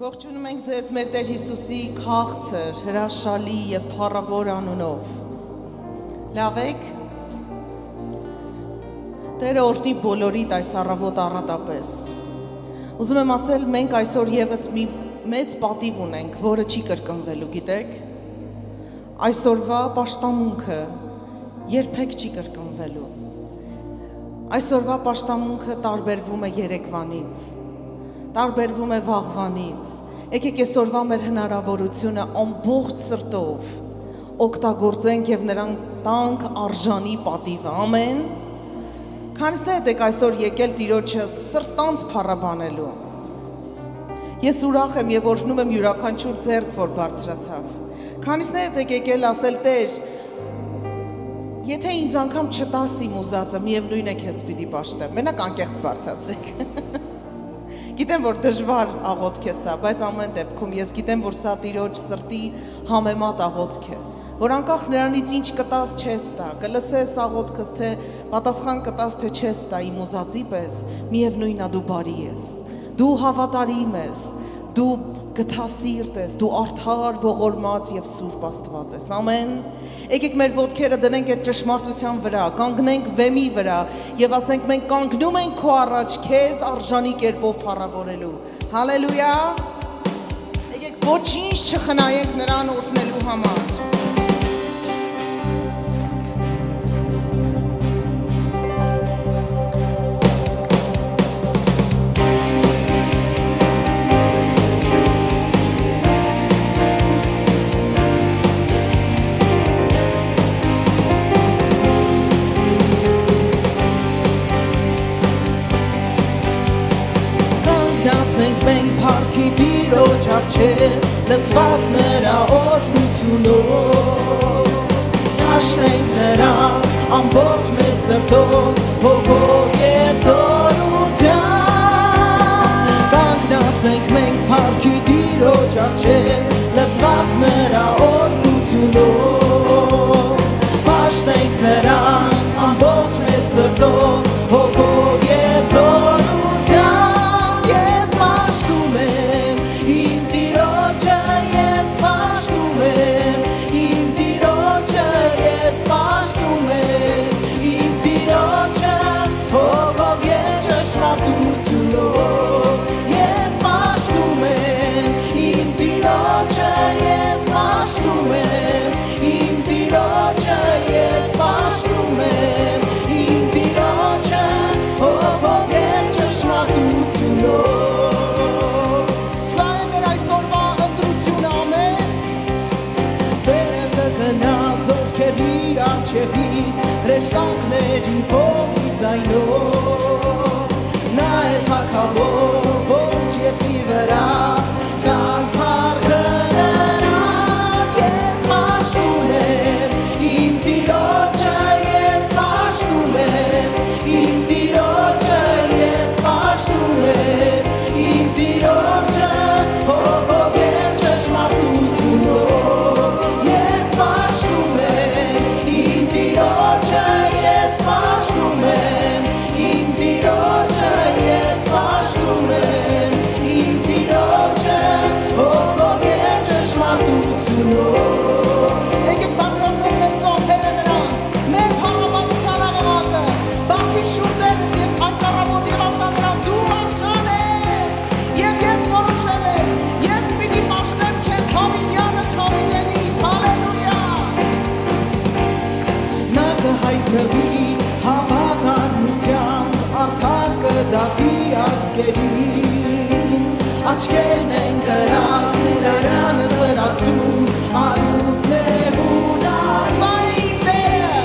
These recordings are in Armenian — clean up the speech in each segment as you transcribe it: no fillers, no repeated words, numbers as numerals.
Ողջունում ենք ձեզ մեր Տեր Հիսուսի քաղցր, հրաշալի եւ փառավոր անունով։ Լավ եք։ Տերը օրհնի բոլորիդ այս առավոտ առատապես։ Ուզում եմ ասել, մենք այսօր եւս մի մեծ պատիվ ունենք, որը չի կրկնվելու, գիտեք։ Այսօրվա պաշտամունքը երբեք չի կրկնվելու։ Այսօրվա պաշտամունքը տարբերվում է երեկվանից, տարբերվում է վաղվանից։ Եկեք այսօրվա մեր հնարավորությունը ամբողջ սրտով օգտագործենք եւ նրան տանք արժանի պատիվը, ամեն։ Քանիսներ եք այսօր եկել Տիրոջը սրտանց փառաբանելու։ Ես ուրախ եմ եւ օրհնում եմ յուրաքանչյուր ձեռք, որ բարձրացավ։ Քանիսներ եք եկել ասել Տեր, եթե ինձ անգամ չտաս իմ ուզածը, միևնույն է քեզ պիտի պաշտեմ։ Մենակ անկեղծ բարձրացրեք։ Գիտեմ, որ դժվար աղոթք է սա, բայց ամեն դեպքում ես գիտեմ, որ սա Տիրոջ սրտի համեմատ աղոթք է, որ անկախ նրանից ինչ կտաս չես տա, կլսես աղոթքս, թե պատասխան կտաս, թե չես տա իմ ուզածի պես, միևնույնն է դու բարի ես, դու հավատարիմ ես, դու գթասիրտ ես, դու արդար, ողորմած եւ սուրբ Աստված ես, ամեն։ Եկեք մեր ոտքերը դնենք այդ ճշմարտության վրա, կանգնենք վեմի վրա եւ ասենք մենք կանգնում ենք քո առաջ քեզ արժանի կերպով փառավորելու։ Հալելույա։ Եկեք ոչինչ չխնայենք նրան օրհնելու համար։ Լծված նրա օրհնությունով, դաշտենք նրան ամբողջ մեր սրտով, հոգով և զորությամբ, կանգնած ենք մենք փառքի Տիրոջ առջև, լծված նրա օրհնությունով, դաշտենք նրան ամբողջ մեր սրտով, հոգով և զորությամբ, Հրեշտակների փողի ձայնով, նա է թագավոր ողջ երկրի վրա, կանգ փառքը նրան, ես պաշտում եմ, իմ Տիրոջը ես պաշտում եմ, իմ Տիրոջը ես պաշտում եմ, իմ Տիրոջը հոգով և ճշմարտությունով, ես պաշտում եմ, իմ Տիրոջը ես պաշտում եմ, իմ Տիրոջը ես պաշտում եմ, իմ Տիրոջը հոգով և ճշմարտությունով։ Եկեք բարձրացնենք մեր ծոփերը նրան, մեր փառաբանության աղաղակը, բացի շուրթերը և այս առավոտի ասա նրան, դու արժան ես, և ես որոշել եմ, ես պիտի պաշտեմ քեզ հավիտյանս հավիտենից, հալելույա։ Նա կհայտնվի հավատարմությամբ, արդար կդատի ազգերին, աչքերն են կրան, նրան սրացնում, արուծներուն ասա իմ Տերը,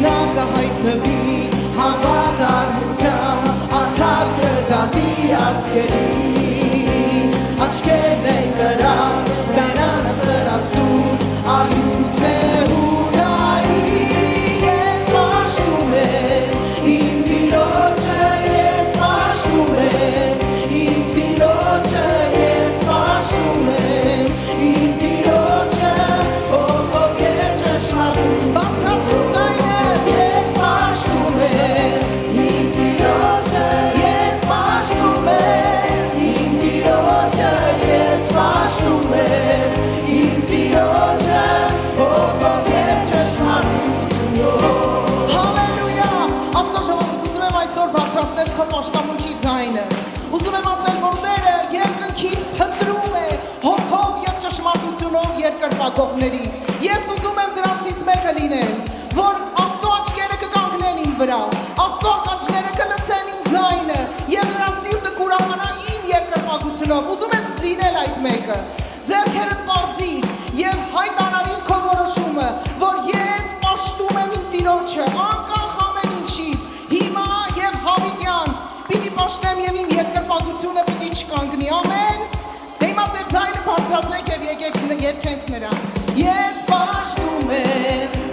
նա կհայտնվի հավատարմությամբ, արդար կդատի ազգերին, աչքերն են կրան, նրան սրացնում, արուծներուն Yes, արձակողների։ Ես ուզում եմ դրանցից մեկը լինել, որ Աստծո աչքերը կկանգնեն իմ վրա, Աստծո ականջները կլսեն իմ ձայնը, եւ նրա սիրտը կուրախանա իմ երկրպագությունով։ Ուզում ես լինել այդ մեկը։ Ձեռքերդ պարզիր եւ հայտարարիր քո որոշումը, որ ես պաշտում եմ իմ Տիրոջը, անկախ ամեն ինչից, հիմա եւ հավիտյան պիտի պաշտեմ եւ իմ երկրպագությունը պիտի չկանգնի։ Ամեն։ Դե հիմա ձեր ձայնը բարձրացրեք եւ եկեք երգենք նրան։ Ես պաշտում եմ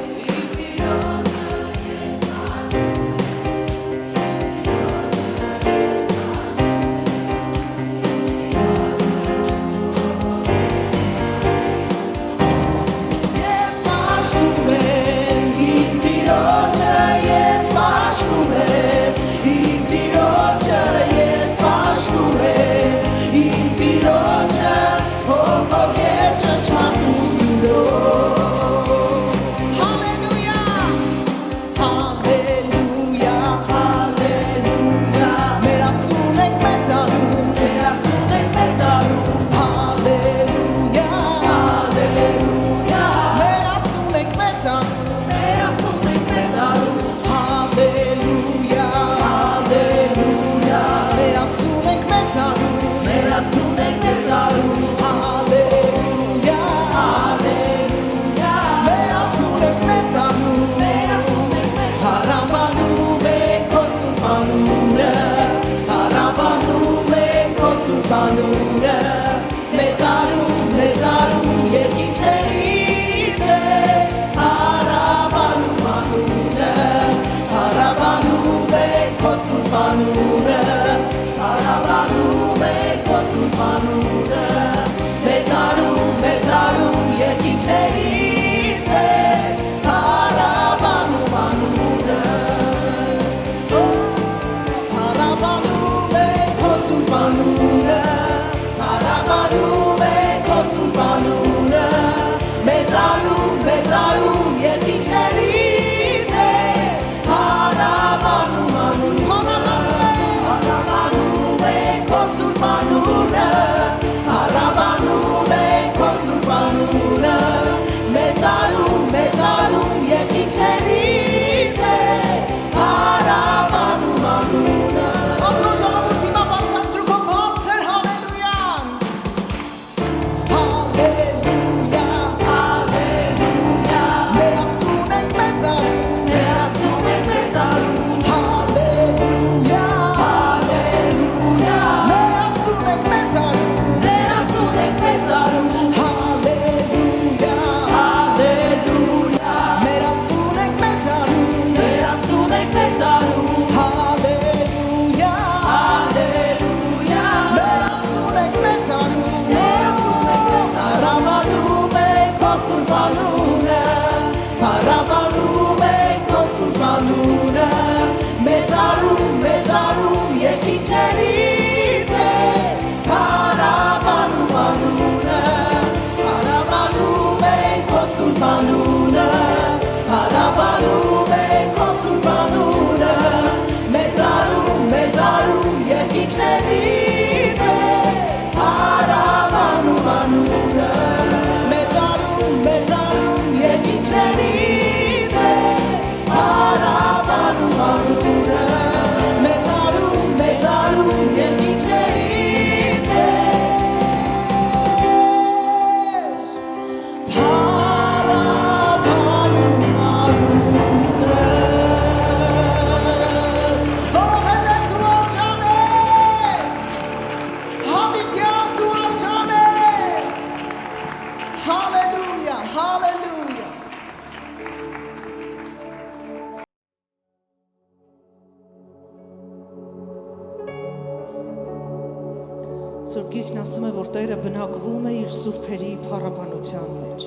Սուրբ Գիրքն ասում է, որ Տերը բնակվում է իր սուրբերի փառաբանության մեջ։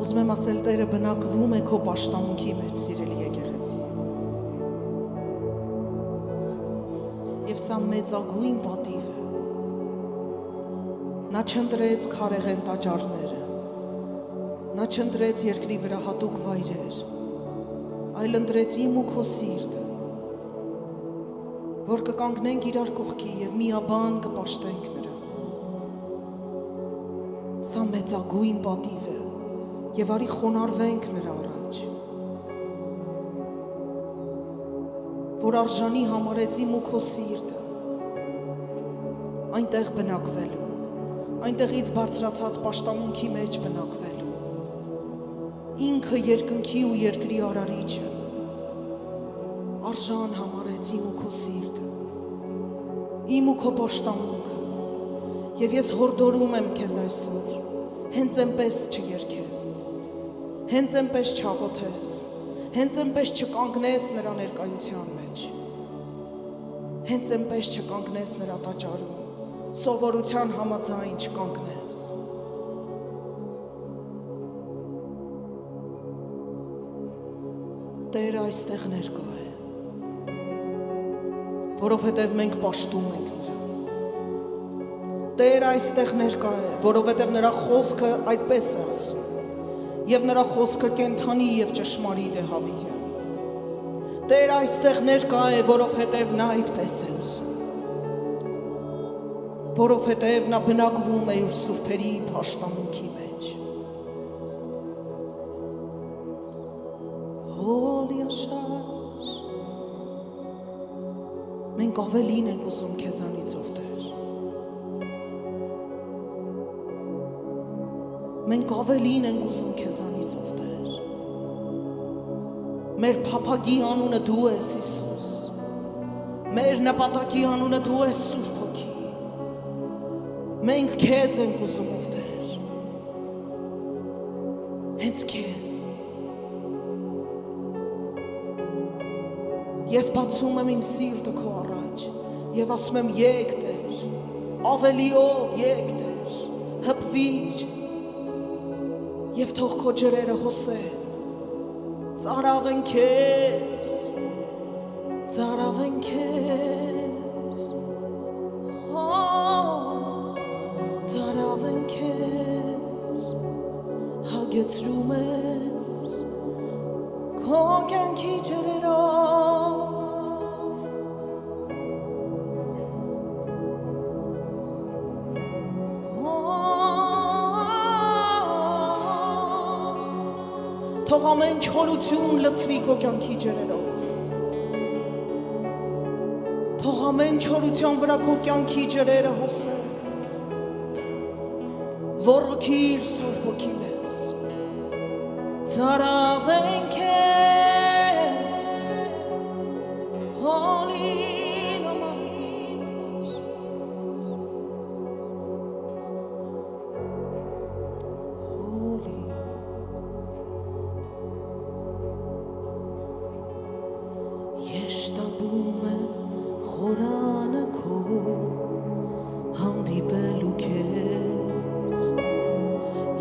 Ուզում եմ ասել, Տերը բնակվում է քո պաշտամունքի մեջ, սիրելի եկեղեցի։ Եվ սա մեծագույն պատիվ է։ Նա չընտրեց քարեղեն տաճարները, նա չընտրեց երկրի վրա հատուկ վայրեր, այլ ընտրեց իմ ու քո սիրտը, որ կկանգնենք իրար կողքի եւ միաբան կպաշտենք նրա։ Սա մեծագույն պատիվ է եւ արի խոնարհվենք նրա առաջ, որ արժանի համարեց իմ ու քո սիրտը այնտեղ բնակվելու, այնտեղից բարձրացած պաշտամունքի մեջ բնակվելու, ինքը երկնքի ու երկրի արարիչը արժան համարեց իմ ու քո սիրտը, իմ ու քո պաշտամունքը, եւ ես հորդորում եմ քեզ այսօր, հենց այնպես չերգես, հենց այնպես չաղոթես, հենց այնպես չկանգնես նրա ներկայության մեջ, հենց այնպես չկանգնես նրա տաճարում, սովորության համաձայն չկանգնես։ Տերը այստեղ ներկա է, որովհետև մենք պաշտում ենք նրան։ Տերը այստեղ ներկա է, որովհետև նրա խոսքը այդպես է ասում, եւ նրա խոսքը կենդանի եւ ճշմարիտ է հավիտյան։ Տերը այստեղ ներկա է, որովհետև նա այդպես է ասում, որովհետև նա բնակվում է իր սուրբերի պաշտամունքի մեջ։ Հոլի աշար մենք ավելին ենք ուզում քեզանից, ով Տեր։ Մենք ավելին ենք ուզում քեզանից, ով Տեր։ Մեր փափագի անունը դու ես, Հիսուս։ Մեր նպատակի անունը դու ես, Սուրբ Հոգի։ Մենք քեզ ենք ուզում, ով Տեր։ Հենց քեզ։ Ես բացում եմ իմ սիրտը քո առաջ եւ ասում եմ եկ Տեր, ավելիով եկ Տեր, հպվիր եւ թող քո ջրերը հոսեն, ծարավեն քեզ, ծարավեն քեզ, ծարավեն քեզ, հագեցրում ես քո կյանքի ջրերով։ Թող ամեն չորություն լցվի քո կյանքի ջրերով։ Թող ամեն չորության վրա քո կյանքի ջրերը հոսեն։ Ոռոգիր Սուրբ Հոգի մեզ։ Ծարավեն քեզ, հոլին ամարտից։ Եշտաբում է խորանը քո հանդիպելու քեզ,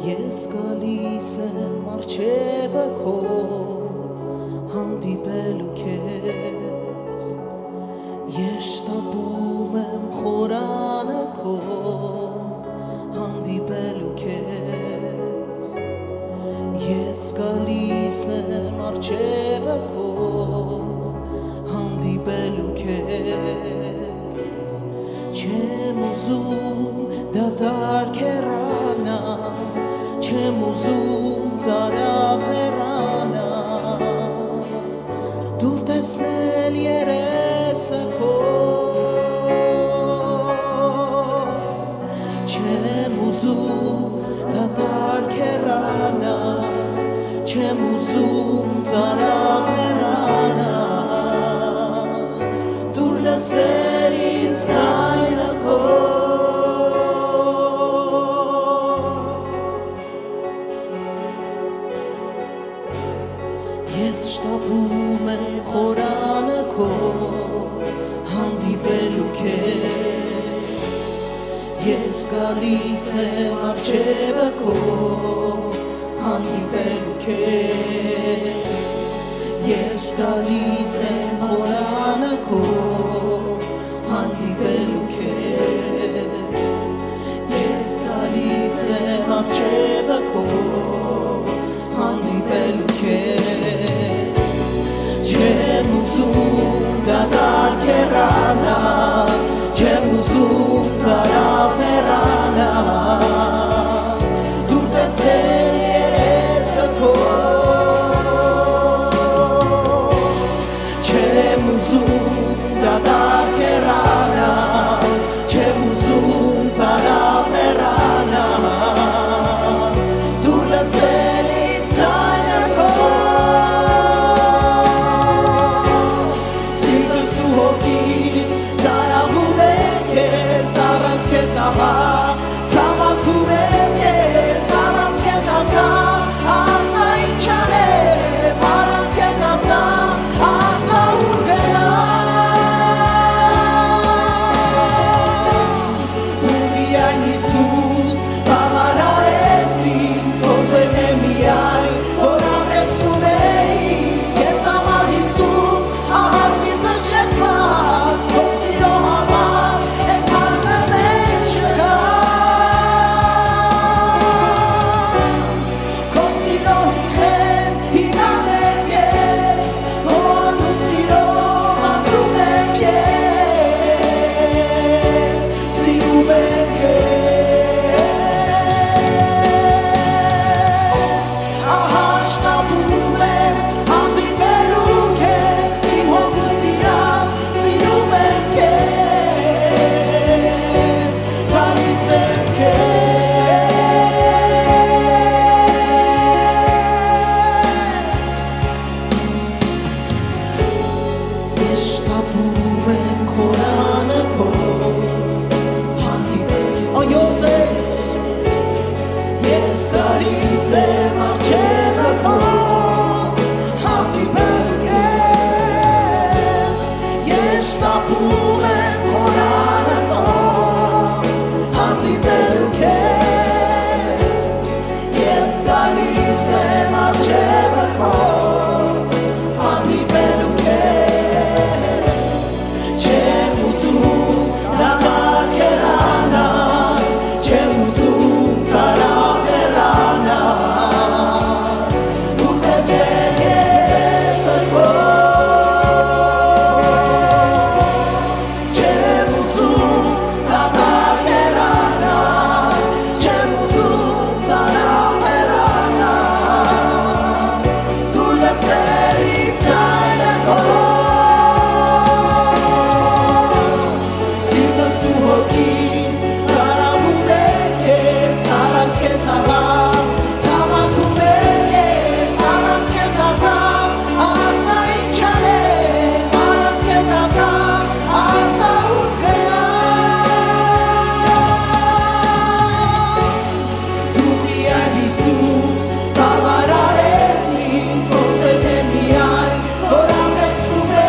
ես գալիս եմ առջևը քո հանդիպելու քեզ, եշտաբում եմ խորանը քո հանդիպելու քեզ, ես գալիս եմ առջևը քո հանդիպելու քեզ, չեմ ուզում դատարկ հեռանալ, չեմ ուզում ծարավ հեռանալ, դուր տեսնել երեսը քո, չեմ ուզում դատարկ հեռանալ, չեմ ուզում ծարավ հեռանալ, դուր լսել ինձ ձայնը քո, ես շտապում եմ խորանը քո հանդիպելու քեզ, ես գալիս եմ առջևը քո հանդիպելու քեզ, ես գալիս եմ խորանը քո հանդիպելու քեզ, ես գալիս եմ առջևը քո հանդիպելու քեզ, չեմ ուզում դատարկ հեռանալ, ուզում դադար կերանալ, չեմ ուզում ծարավ հեռանալ, դուր լսելից ձայնը քո, սիրտս ու հոգիս ծարավում է քեզ, առանց քեզ ահա ցամաքում եմ ես, առանց քեզ ասա ինչ անեմ, առանց քեզ ասա ուր գնամ, դու միայն Հիսուս բավարար ես ինձ, քո սերն է միայն, որ ամրեցնում է ինձ, քեզ համար Հիսուս, ահա սիրտս շքված, քո սիրո համար էն մարդը մեզ չկա, քո սիրո հիղեն հիգան եմ ես, քո անուն սիրով ապրում եմ ես, սիրում եմ քեզ, ահա շտապում եմ հանդիպելու քեզ, իմ հոգուս իրար սիրում եմ քեզ, գալիս եմ Ես շտապում եմ խորանը քո հանդիպել, այո Տեր, ես գալիս եմ առջևը քո հանդիպել քեզ, ես շտապում եմ խորանը քո հանդիպել քեզ, ես գալիս եմ առջևը քո հանդիպել քեզ, չեմ ուզում դադար կերանալ, չեմ ուզում ծարավ հեռանալ, դու տեսնել ես քո, չեմ ուզում դադար կերանալ, չեմ ուզում ծարավ հեռանալ, դու լսել ձայնը քո, սիրտս ու հոգիս ծարավում է քեզ, առանց քեզ ահա ցամաքում եմ ես, առանց քեզ ասա ինչ անեմ, առանց քեզ ասա ուր գնամ, դու միայն Հիսուս բավարար ես ինձ, քո սերն է միայն, որ ամրեցնում է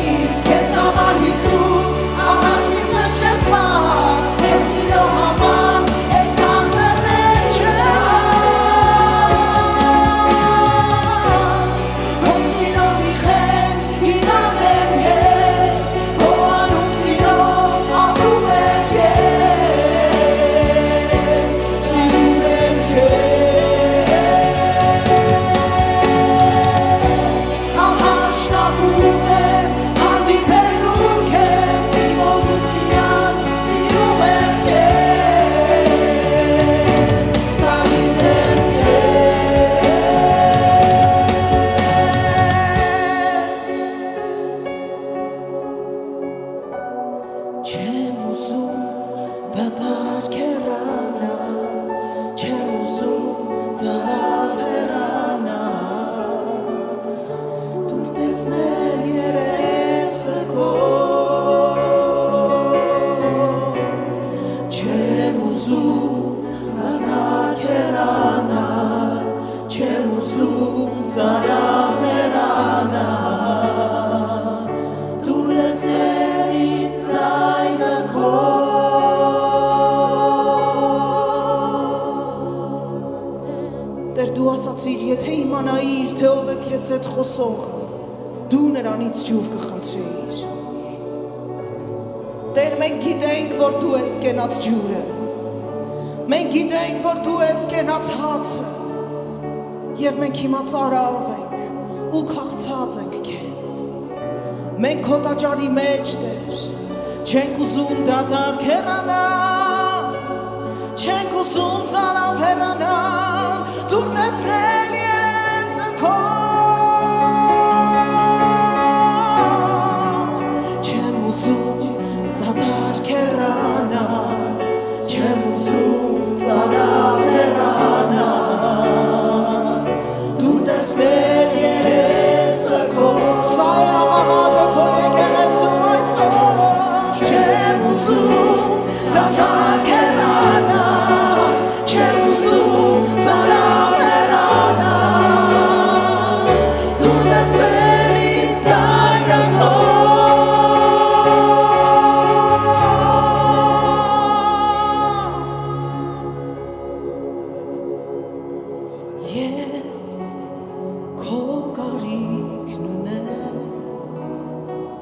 ինձ, քեզ համար Հիսուս, ահա սիրտս շքված, քեզ սիրո համար էն մարդը մեզ չկա, քո սիրո հիղեն հիգան եմ ես, քո անուն սիրով ապրում եմ ես, սիրում եմ քեզ, ահա շտապում եմ հանդիպելու քեզ, իմ հոգուս իրար սիրում եմ քեզ, գալիս եմ քեզ, չեմ ուզում դադար կերանալ, չեմ ուզում ծարավ հեռանալ, դուր տեսնել երեսը քո, չեմ ուզում դադար կերանալ, չեմ ուզում ծարավ հեռանալ, դու լսել ձայնը քո, Տեր դու ասացիր, եթե իմանայիր, թե ով է քեզ հետ խոսողը, դու նրանից ջուր կխնդրեիր, Տեր մենք գիտենք, որ դու ես կենաց ջուրը, մենք գիտենք, որ դու ես կենաց հացը, և մենք հիմա ծարավ ենք ու քաղցած ենք քեզ, մենք քո տաճարի մեջ Տեր, չենք ուզում դադար հեռանալ, չենք ուզում ծարավ հեռանալ, դուր տեսնել երեսը քո,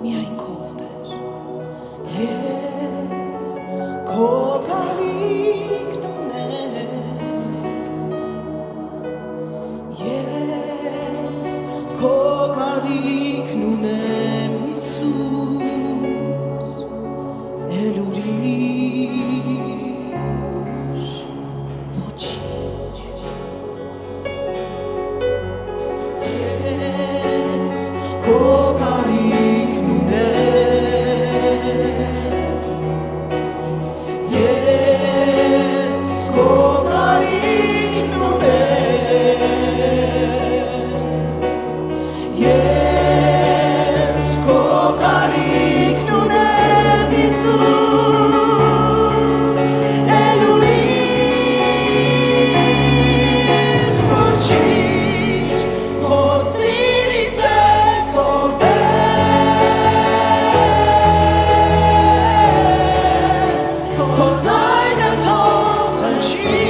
միայն քով Տեր։ Ես քո կարիքն ունեմ, ես քո կարիքն ունեմ Հիսուս, էլ ուրիշ ոչինչ։ Ես քո կարիքն ունեմ, ես քո կարիքն ունեմ, ես քո կարիքն ունեմ Հիսուս, էլ ուրիշ ոչինչ, խոսիրից է քո ձայնը թող հնչի,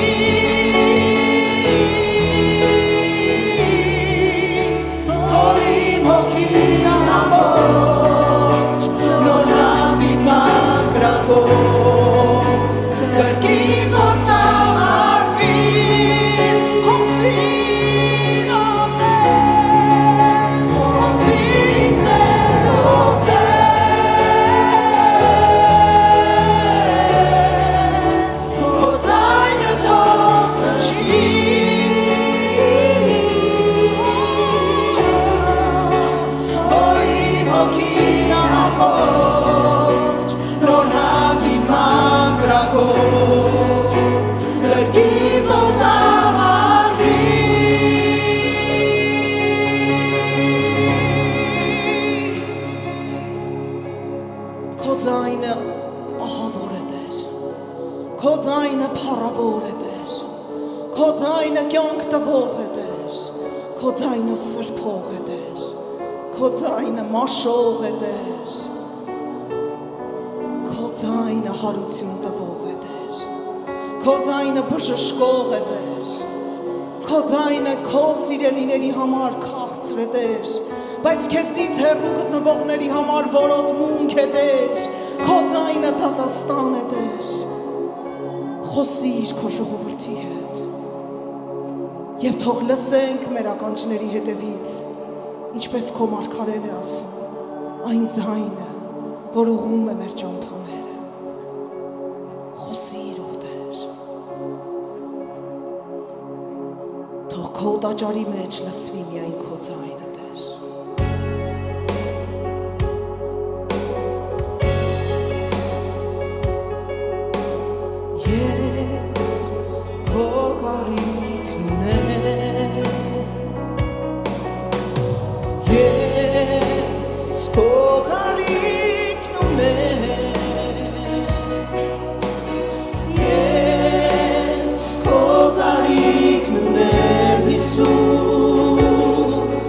որ իմ հոգին ամբողջ նոր հանդիպան կրակով կրկին ոցավարվի խոսիր ոտեր, խոսիրից է քո ձայնը թող հնչի, որ իմ հոգին ամբողջ նոր հանդիպան կրակով կրկին ոցավարվի։ Քո ձայնը ահավոր է Տեր, քո ձայնը փառավոր է Տեր, քո ձայնը կյանք տվող է Տեր, քո ձայնը սրբող է Տեր, քո ձայնը մաշող է Տեր, քո ձայնը հարություն տվող է Տեր, քո ձայնը բժշկող է Տեր, քո ձայնը քո սիրելիների համար քաղցր է Տեր, բայց քեզնից հեռու գտնվողների համար որոտմունք է Տեր, քո ձայնը դատաստան է Տեր, խոսիր քո ժողովրդի հետ, և թող լսենք մեր ականջների հետևից, ինչպես քո մարգարեն է ասում, այն ձայնը, որ ուղղում է մեր ճամփաները, խոսիր ով Տեր, թող քո տաճարի մեջ լսվի միայն քո ձայնը Տեր։ Ես քո կարիքն ունեմ, ես քո կարիքն ունեմ, ես քո կարիքն ունեմ Հիսուս,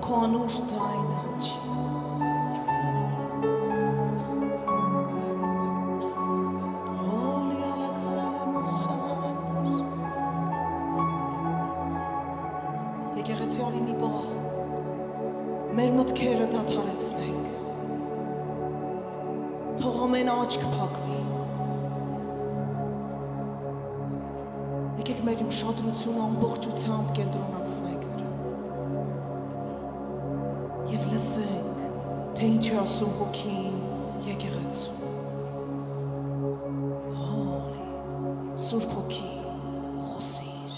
քո անուշ ձայնը հնչի։ Եկեղեցի արի մի բա, մեր մտքերը դադարեցնենք, թող ամեն աչք փակվի, եկեք մեր ուշադրությունը ամբողջությամբ կենտրոնացնենք նրա և լսենք, թե ինչ է ասում հոգին եկեղեցու։ Հոլի, Սուրբ Հոգի, խոսիր։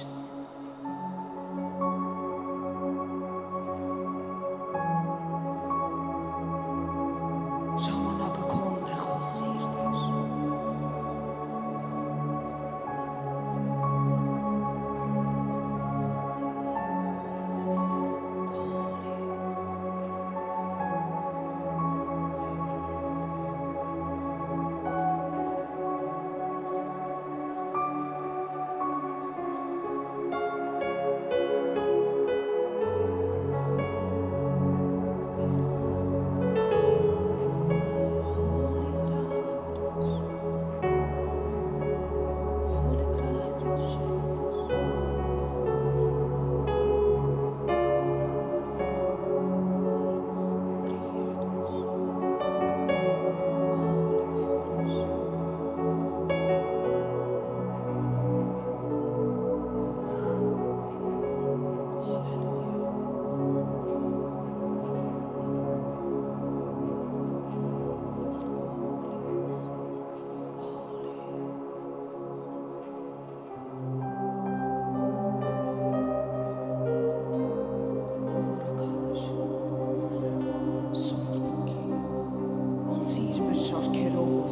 Ժամանակը քոնն է, խոսիր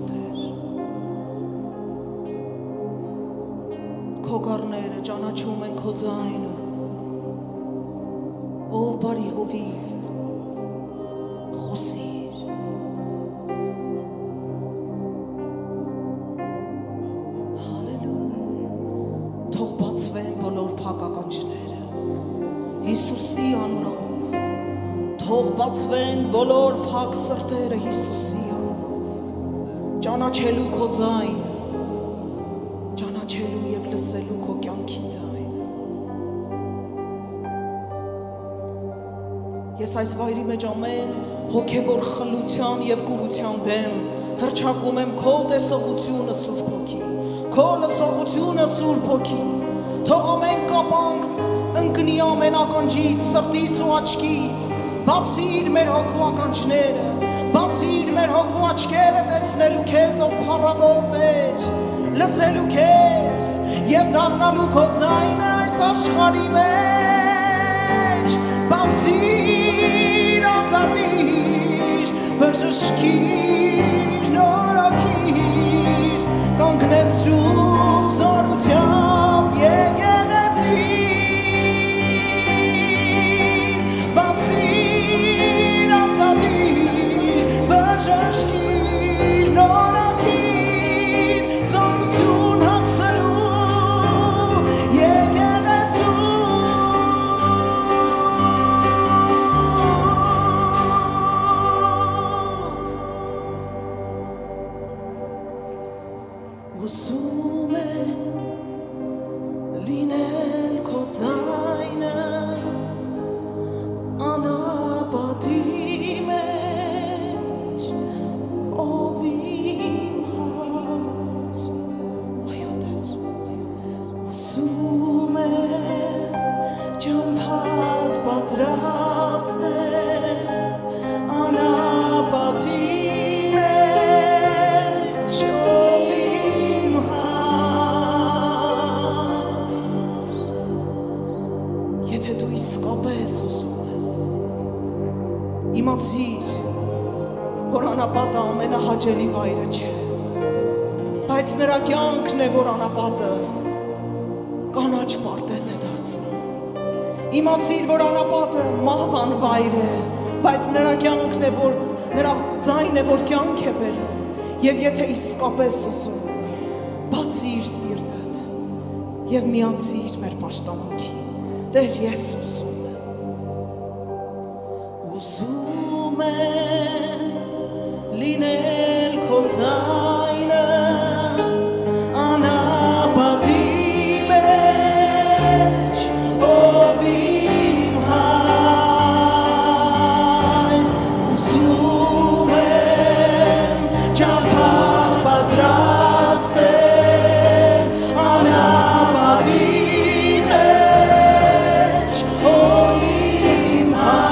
Տեր։ Քո գառները ճանաչում են քո ձայնը, ով բարի հովիվ, խոսիր։ Հալելույա, թող բացվեն բոլոր փակականջները, Հիսուսի անունով, թող բացվեն բոլոր փակ սրտերը Հիսուսի անունով, ճանաչելու քո ձայնը, ճանաչելու և լսելու քո կյանքի ձայնը։ Ես այս վայրի մեջ ամեն հոգևոր խլության և կուրության դեմ հռչակում եմ քո տեսողությունը Սուրբ Հոգի, քո լսողությունը Սուրբ Հոգի, թող ամեն կապանք ընկնի ամեն ականջից, սրտից ու աչքից, բացիր մեր հոգու ականջները, բացիր մեր հոգու աչքերը տեսնելու քեզ, ով փառավոր Տեր, լսելու քեզ և դառնալու քո ձայնը այս աշխարհի մեջ, բացիր, ազատիր, բժշկիր, նորոգիր, կանգնեցրու զորությամբ եկեղեցին, բացիր, ազատիր, բժշկիր, նորոգիր, զորություն հագցելու եկեղեցու։ Ուզում եմ լինել քո ձայնը, անապատի մեջ, ով իմ հաս, այո Տեր, ուզում եմ ճամփադ պատրաստել, անապատի մեջ, ով իմ հաս, եթե դու իսկապես ուզում ես, իմացիր, որ անապատը ամենահաճելի վայրը չէ, բայց նրա կյանքն է, որ անապատը կանաչ պարտեզ է դարձնում։ Իմացիր, որ անապատը մահվան վայր է, բայց նրա կյանքն է, որ նրա ձայնն է, որ կյանք է բերում։ Եվ եթե իսկապես ուզում ես, բացիր սիրտդ և միացիր մեր պաշտամունքին։ Տեր, ես ուզում եմ։ լինել քո ձայնը անապատի մեջ ով իմ հայր ուզում եմ ճամփար պատրաստել անապատի մեջ ով իմ հայր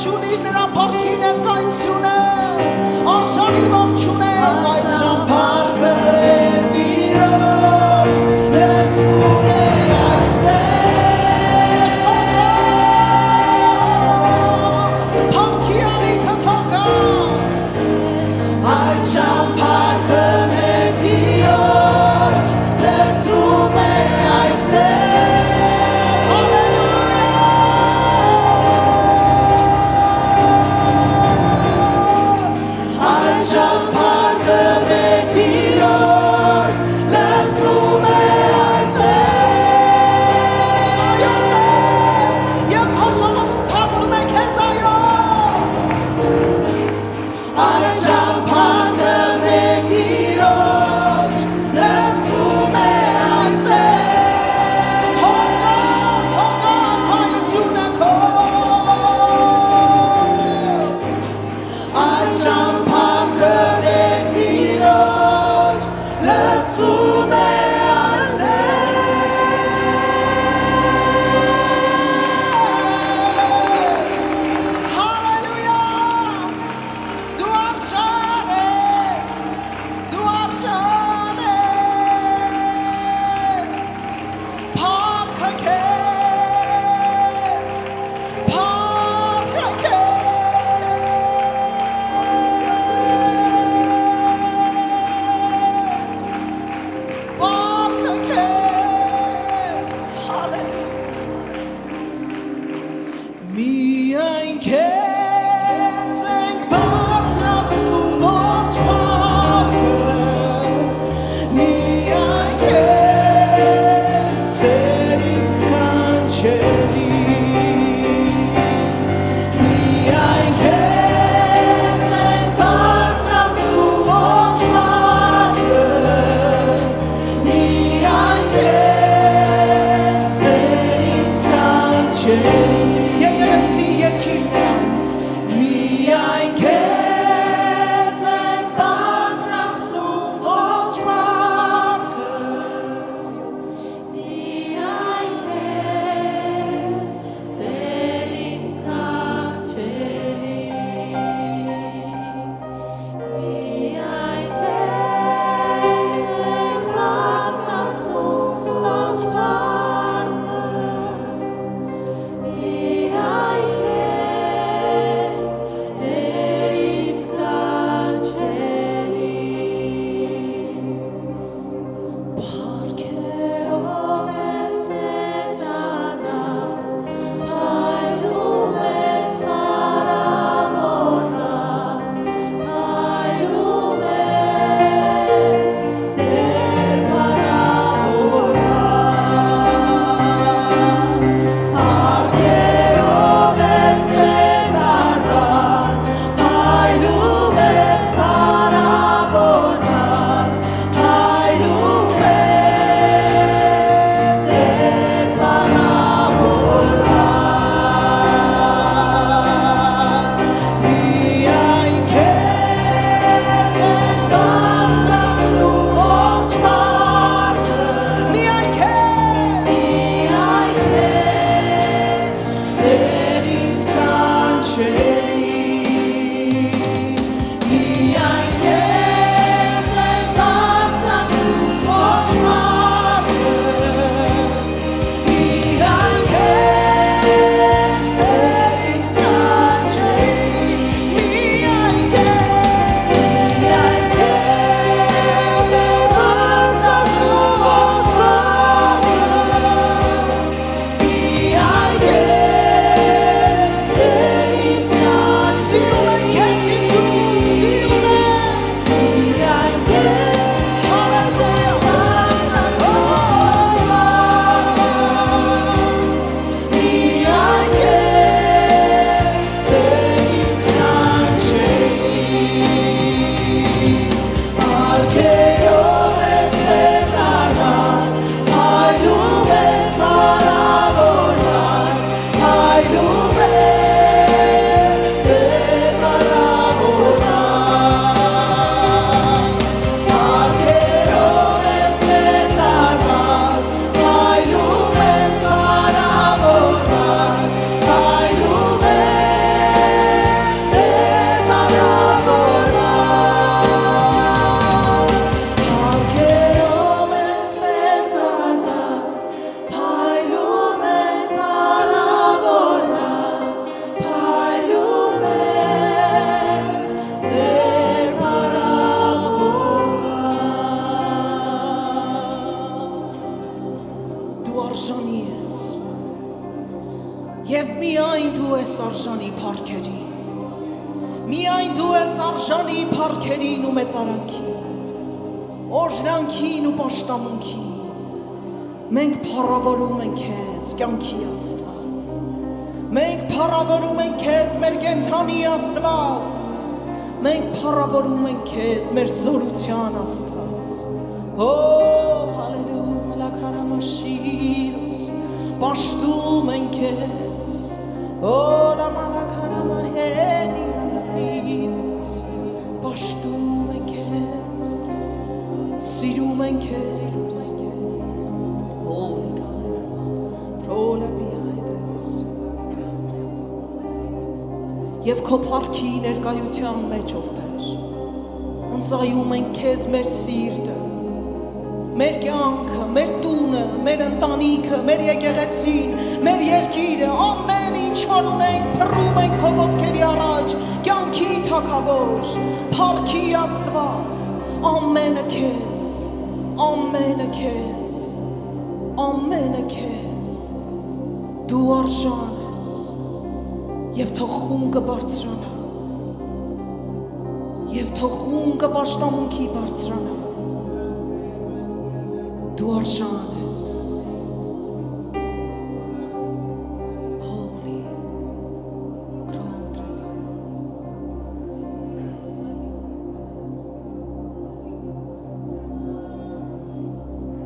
չունի նրա փառքի ներկայությունը, արժանի ողջուն եք այդ ժամփառքը մեր Տիրոջ, լցվում է այստեղ, թողա, փառքի ալիքը թողա, այդ ժամփառքը մեր Տիրոջ, լցվում է այստեղ, դու ես արժանի փառքերի։ Միայն դու ես արժանի փառքերին ու մեծարանքին, օրհնանքին ու պաշտամունքին։ Մենք փառավորում ենք քեզ, կյանքի Աստված։ Մենք փառավորում ենք քեզ, մեր կենդանի Աստված։ Մենք փառավորում ենք քեզ, մեր զորության Աստված։ Օ, հալելույա, լաքարամաշիրոս, պաշտում ենք քեզ։ Օ, լամալաքարամահեդի հալավիրոս, պաշտում ենք քեզ, սիրում ենք քեզ։ Holy God, թրոլը բիայդրես։ Եվ քո փառքի ներկայության մեջ ով Տեր, ընծայում ենք քեզ մեր սիրտը, մեր կյանքը, մեր տունը, մեր ընտանիքը, մեր եկեղեցին, մեր երկիրը, ամեն ինչ որ ունենք, փռում ենք քո ոտքերի առաջ, կյանքի թագավոր, փառքի Աստված, ամենը քեզ, ամենը քեզ, ամենը քեզ, դու արժան ես, և թող խունգը բարձրանա, և թող խունգը պաշտամունքի բարձրանա, դու արժան ես,